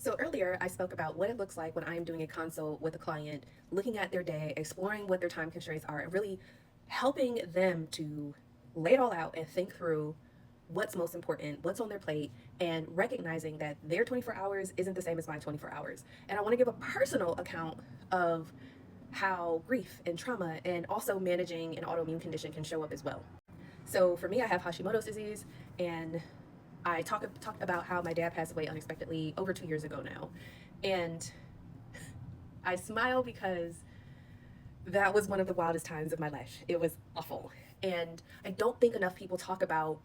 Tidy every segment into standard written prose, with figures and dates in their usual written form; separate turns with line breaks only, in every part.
So earlier, I spoke about what it looks like when I'm doing a consult with a client, looking at their day, exploring what their time constraints are, and really helping them to lay it all out and think through what's most important, what's on their plate, and recognizing that their 24 hours isn't the same as my 24 hours. And I want to give a personal account of how grief and trauma and also managing an autoimmune condition can show up as well. So for me, I have Hashimoto's disease, and I talk about how my dad passed away unexpectedly over 2 years ago now, and I smile because that was one of the wildest times of my life. It was awful, and I don't think enough people talk about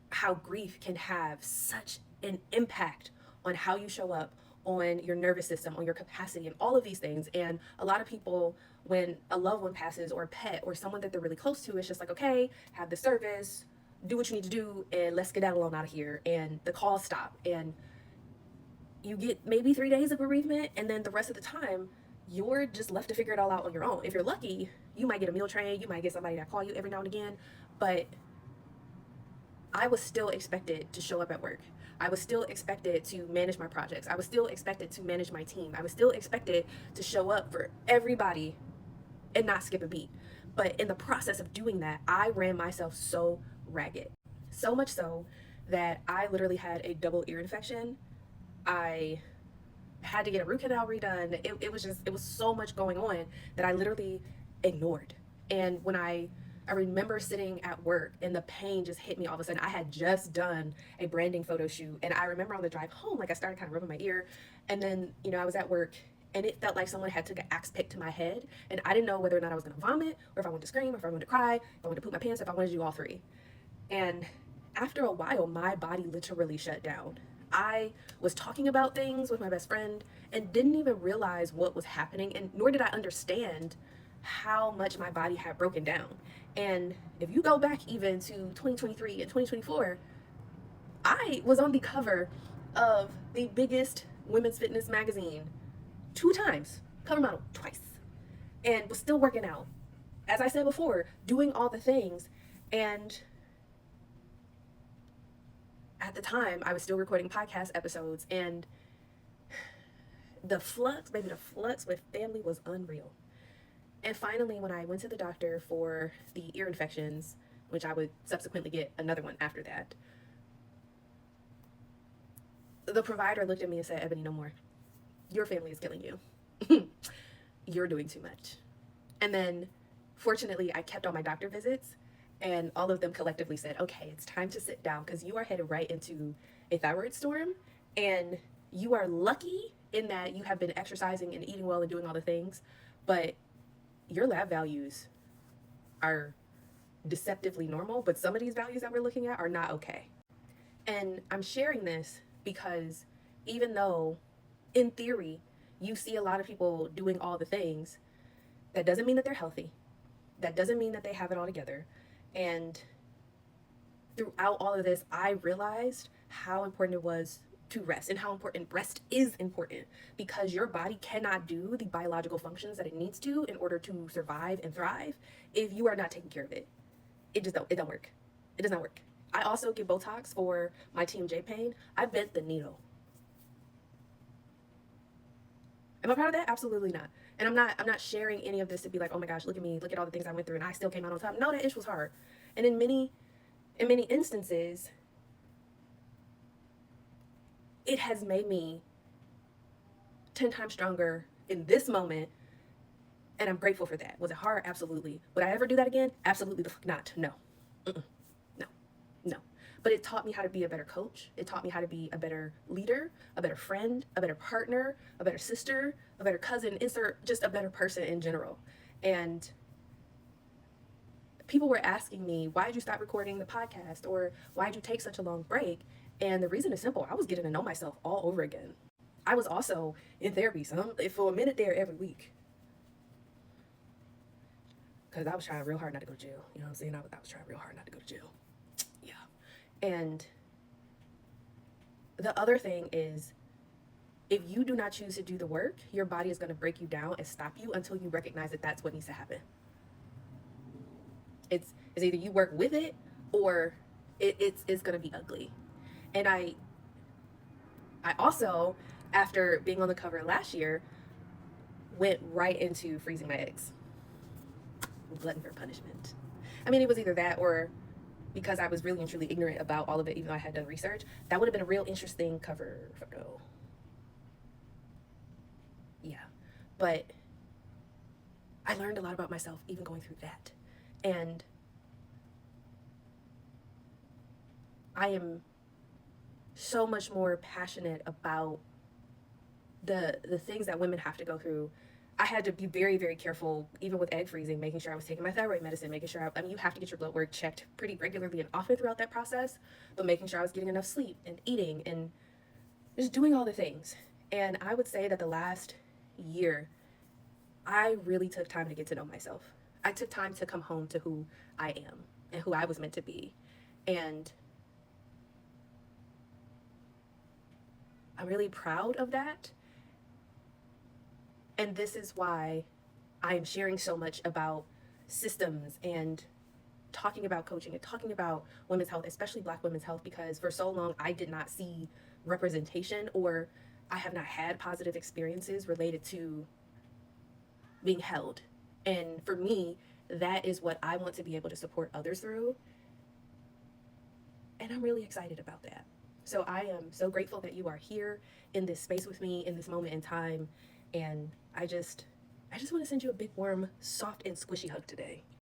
how grief can have such an impact on how you show up, on your nervous system, on your capacity, and all of these things. And a lot of people, when a loved one passes, or a pet, or someone that they're really close to, it's just like, okay, have the service, do what you need to do, and let's skedaddle on out of here. And the calls stop, and you get maybe 3 days of bereavement, and then the rest of the time, you're just left to figure it all out on your own. If you're lucky, you might get a meal train, you might get somebody that call you every now and again, but I was still expected to show up at work. I was still expected to manage my projects. I was still expected to manage my team. I was still expected to show up for everybody and not skip a beat. But in the process of doing that, I ran myself so ragged. So much so that I literally had a double ear infection. I had to get a root canal redone. It was so much going on that I literally ignored. And when I remember sitting at work and the pain just hit me all of a sudden. I had just done a branding photo shoot, and I remember on the drive home, like I started kind of rubbing my ear, and then I was at work, and it felt like someone had took an axe pick to my head, and I didn't know whether or not I was going to vomit, or if I wanted to scream, or if I wanted to cry, if I wanted to poop my pants, if I wanted to do all three. And after a while, my body literally shut down. I was talking about things with my best friend and didn't even realize what was happening, and nor did I understand how much my body had broken down. And if you go back even to 2023 and 2024, I was on the cover of the biggest women's fitness magazine 2 times, cover model twice, and was still working out. As I said before, doing all the things. And at the time, I was still recording podcast episodes, and the flux, baby, the flux with family was unreal. And finally, when I went to the doctor for the ear infections, which I would subsequently get another one after that, the provider looked at me and said, Ebony, no more. Your family is killing you. You're doing too much. And then, fortunately, I kept all my doctor visits, and all of them collectively said, okay, it's time to sit down because you are headed right into a thyroid storm, and you are lucky in that you have been exercising and eating well and doing all the things, but your lab values are deceptively normal, but some of these values that we're looking at are not okay. And I'm sharing this because even though, in theory, you see a lot of people doing all the things, that doesn't mean that they're healthy. That doesn't mean that they have it all together. And throughout all of this, I realized how important it was to rest, and how important rest is important, because your body cannot do the biological functions that it needs to in order to survive and thrive if you are not taking care of it. It don't work. It does not work. I also give Botox for my TMJ pain. I bent the needle. Am I proud of that? Absolutely not. And I'm not sharing any of this to be like, oh my gosh, look at me, look at all the things I went through and I still came out on top. No, that ish was hard. And in many instances, it has made me 10 times stronger in this moment, and I'm grateful for that. Was it hard? Absolutely. Would I ever do that again? Absolutely the fuck not. No. Mm-mm. No. No. But it taught me how to be a better coach. It taught me how to be a better leader, a better friend, a better partner, a better sister, a better cousin, insert just a better person in general. And people were asking me, why did you stop recording the podcast? Or why did you take such a long break? And the reason is simple. I was getting to know myself all over again. I was also in therapy for a minute there every week, because I was trying real hard not to go to jail. You know what I'm saying? I was trying real hard not to go to jail. Yeah. And the other thing is, if you do not choose to do the work, your body is going to break you down and stop you until you recognize that that's what needs to happen. It's either you work with it, or it's going to be ugly. And I also, after being on the cover last year, went right into freezing my eggs. Glutton for punishment. I mean, it was either that or because I was really and truly ignorant about all of it, even though I had done research, that would have been a real interesting cover photo. Yeah. But I learned a lot about myself even going through that. And I am so much more passionate about the things that women have to go through. I had to be very, very careful, even with egg freezing, making sure I was taking my thyroid medicine, making sure I mean, you have to get your blood work checked pretty regularly and often throughout that process, but making sure I was getting enough sleep and eating and just doing all the things. And I would say that the last year, I really took time to get to know myself. I took time to come home to who I am and who I was meant to be. And I'm really proud of that. And this is why I am sharing so much about systems and talking about coaching and talking about women's health, especially Black women's health, because for so long I did not see representation, or I have not had positive experiences related to being held. And for me, that is what I want to be able to support others through. And I'm really excited about that. So I am so grateful that you are here in this space with me in this moment in time. And I just want to send you a big, warm, soft, and squishy hug today.